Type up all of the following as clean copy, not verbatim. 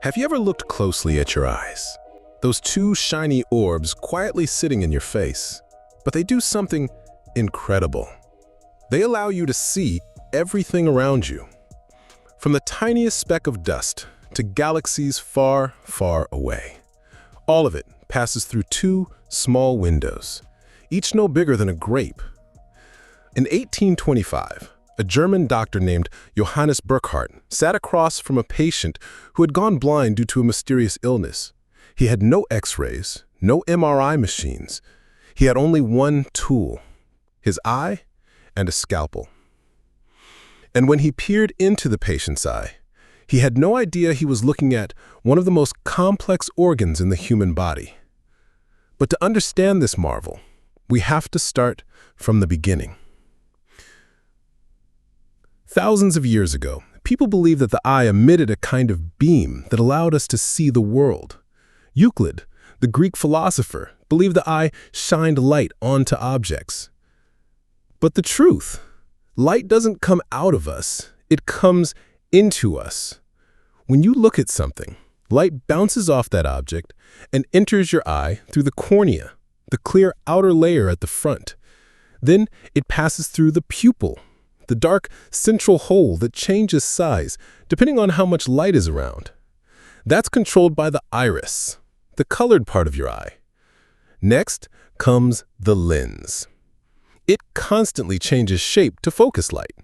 Have you ever looked closely at your eyes? Those two shiny orbs quietly sitting in your face. But they do something incredible. They allow you to see everything around you. From the tiniest speck of dust to galaxies far, far away. All of it passes through two small windows, each no bigger than a grape. In 1825, a German doctor named Johannes Burckhardt sat across from a patient who had gone blind due to a mysterious illness. He had no X-rays, no MRI machines. He had only one tool, his eye and a scalpel. And when he peered into the patient's eye, he had no idea he was looking at one of the most complex organs in the human body. But to understand this marvel, we have to start from the beginning. Thousands of years ago, people believed that the eye emitted a kind of beam that allowed us to see the world. Euclid, the Greek philosopher, believed the eye shined light onto objects. But the truth, light doesn't come out of us, it comes into us. When you look at something, light bounces off that object and enters your eye through the cornea, the clear outer layer at the front. Then it passes through the pupil, the dark central hole that changes size depending on how much light is around. That's controlled by the iris, the colored part of your eye. Next comes the lens. It constantly changes shape to focus light,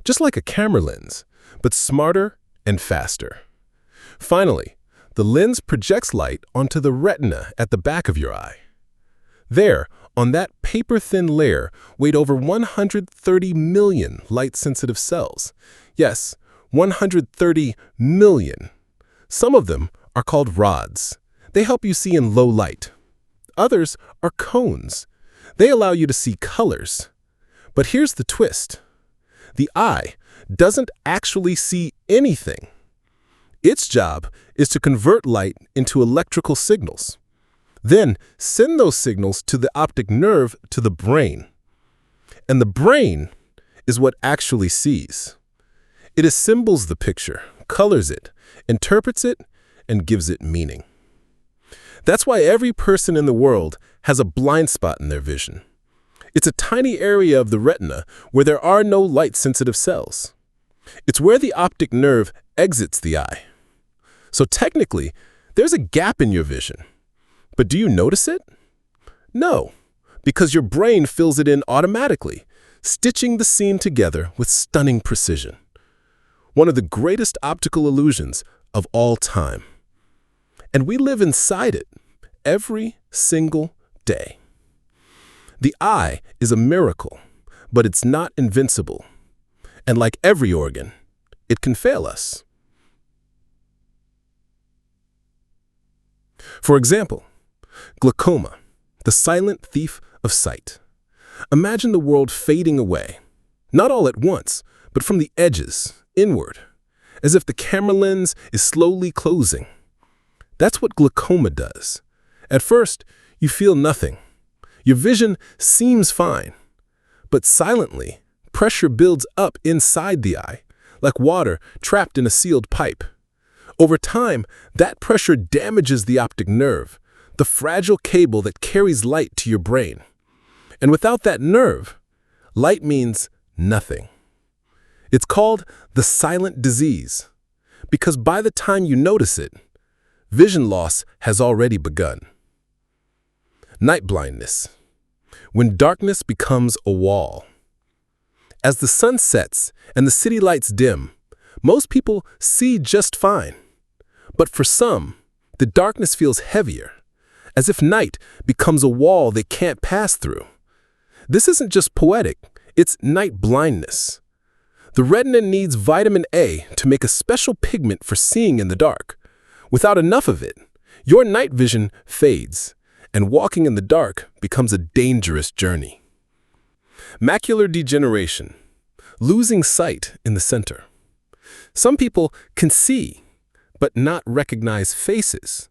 just like a camera lens, but smarter and faster. Finally, the lens projects light onto the retina at the back of your eye. There, on that paper-thin layer, wait over 130 million light-sensitive cells. Yes, 130 million. Some of them are called rods. They help you see in low light. Others are cones. They allow you to see colors. But here's the twist. The eye doesn't actually see anything. Its job is to convert light into electrical signals. Then send those signals to the optic nerve to the brain. And the brain is what actually sees. It assembles the picture, colors it, interprets it, and gives it meaning. That's why every person in the world has a blind spot in their vision. It's a tiny area of the retina where there are no light-sensitive cells. It's where the optic nerve exits the eye. So technically, there's a gap in your vision. But do you notice it? No, because your brain fills it in automatically, stitching the scene together with stunning precision. One of the greatest optical illusions of all time. And we live inside it every single day. The eye is a miracle, but it's not invincible. And like every organ, it can fail us. For example, glaucoma, the silent thief of sight. Imagine the world fading away, not all at once, but from the edges, inward, as if the camera lens is slowly closing. That's what glaucoma does. At first, you feel nothing. Your vision seems fine. But silently, pressure builds up inside the eye, like water trapped in a sealed pipe. Over time, that pressure damages the optic nerve, the fragile cable that carries light to your brain. And without that nerve, light means nothing. It's called the silent disease, because by the time you notice it, vision loss has already begun. Night blindness, when darkness becomes a wall. As the sun sets and the city lights dim, most people see just fine. But for some, the darkness feels heavier, as if night becomes a wall they can't pass through. This isn't just poetic, it's night blindness. The retina needs vitamin A to make a special pigment for seeing in the dark. Without enough of it, your night vision fades, and walking in the dark becomes a dangerous journey. Macular degeneration, losing sight in the center. Some people can see, but not recognize faces.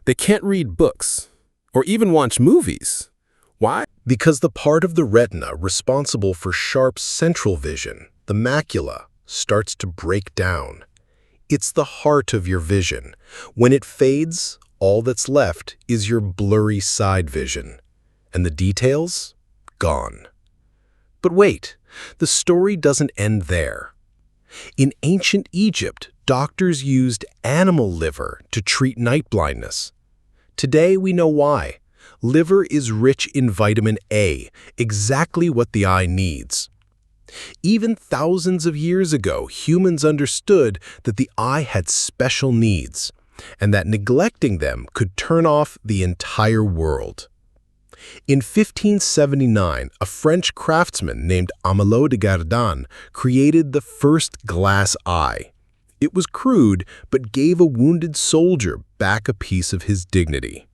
They can't read books or even watch movies. Why? Because the part of the retina responsible for sharp central vision, the macula, starts to break down. It's the heart of your vision. When it fades, all that's left is your blurry side vision. And the details? Gone. But wait, the story doesn't end there. In ancient Egypt, doctors used animal liver to treat night blindness. Today we know why. Liver is rich in vitamin A, exactly what the eye needs. Even thousands of years ago, humans understood that the eye had special needs, and that neglecting them could turn off the entire world. In 1579, a French craftsman named Amelot de Gardin created the first glass eye. It was crude, but gave a wounded soldier back a piece of his dignity.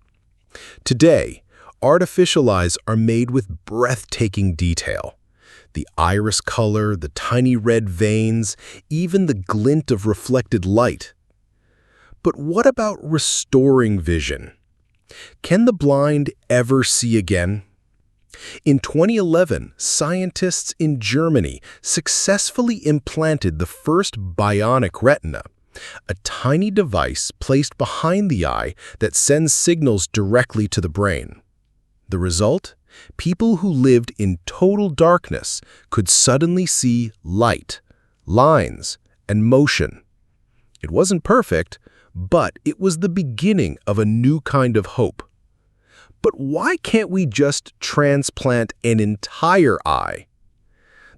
Today, artificial eyes are made with breathtaking detail. The iris color, the tiny red veins, even the glint of reflected light. But what about restoring vision? Can the blind ever see again? In 2011, scientists in Germany successfully implanted the first bionic retina, a tiny device placed behind the eye that sends signals directly to the brain. The result? People who lived in total darkness could suddenly see light, lines, and motion. It wasn't perfect, but it was the beginning of a new kind of hope. But why can't we just transplant an entire eye?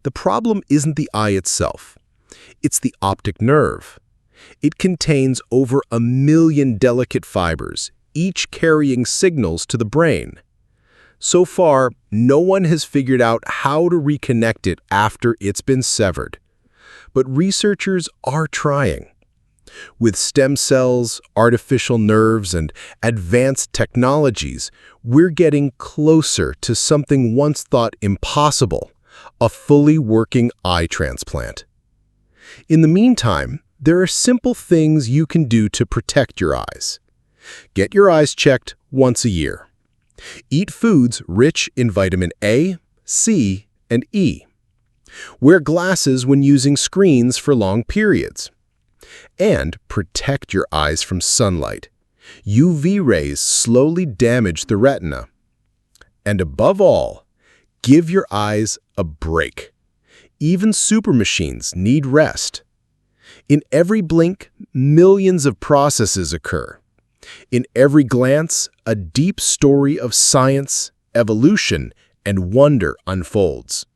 The problem isn't the eye itself. It's the optic nerve. It contains over 1 million delicate fibers, each carrying signals to the brain. So far, no one has figured out how to reconnect it after it's been severed. But researchers are trying. With stem cells, artificial nerves, and advanced technologies, we're getting closer to something once thought impossible, a fully working eye transplant. In the meantime, there are simple things you can do to protect your eyes. Get your eyes checked once a year. Eat foods rich in vitamin A, C, and E. Wear glasses when using screens for long periods. And protect your eyes from sunlight. UV rays slowly damage the retina. And above all, give your eyes a break. Even super machines need rest. In every blink, millions of processes occur. In every glance, a deep story of science, evolution, and wonder unfolds.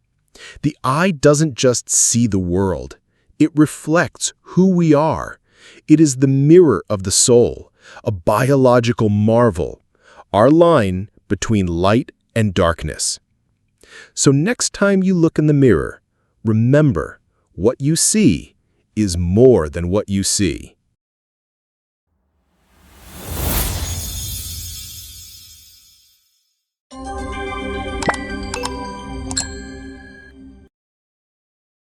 The eye doesn't just see the world. It reflects who we are. It is the mirror of the soul, a biological marvel, our line between light and darkness. So next time you look in the mirror, remember, what you see is more than what you see.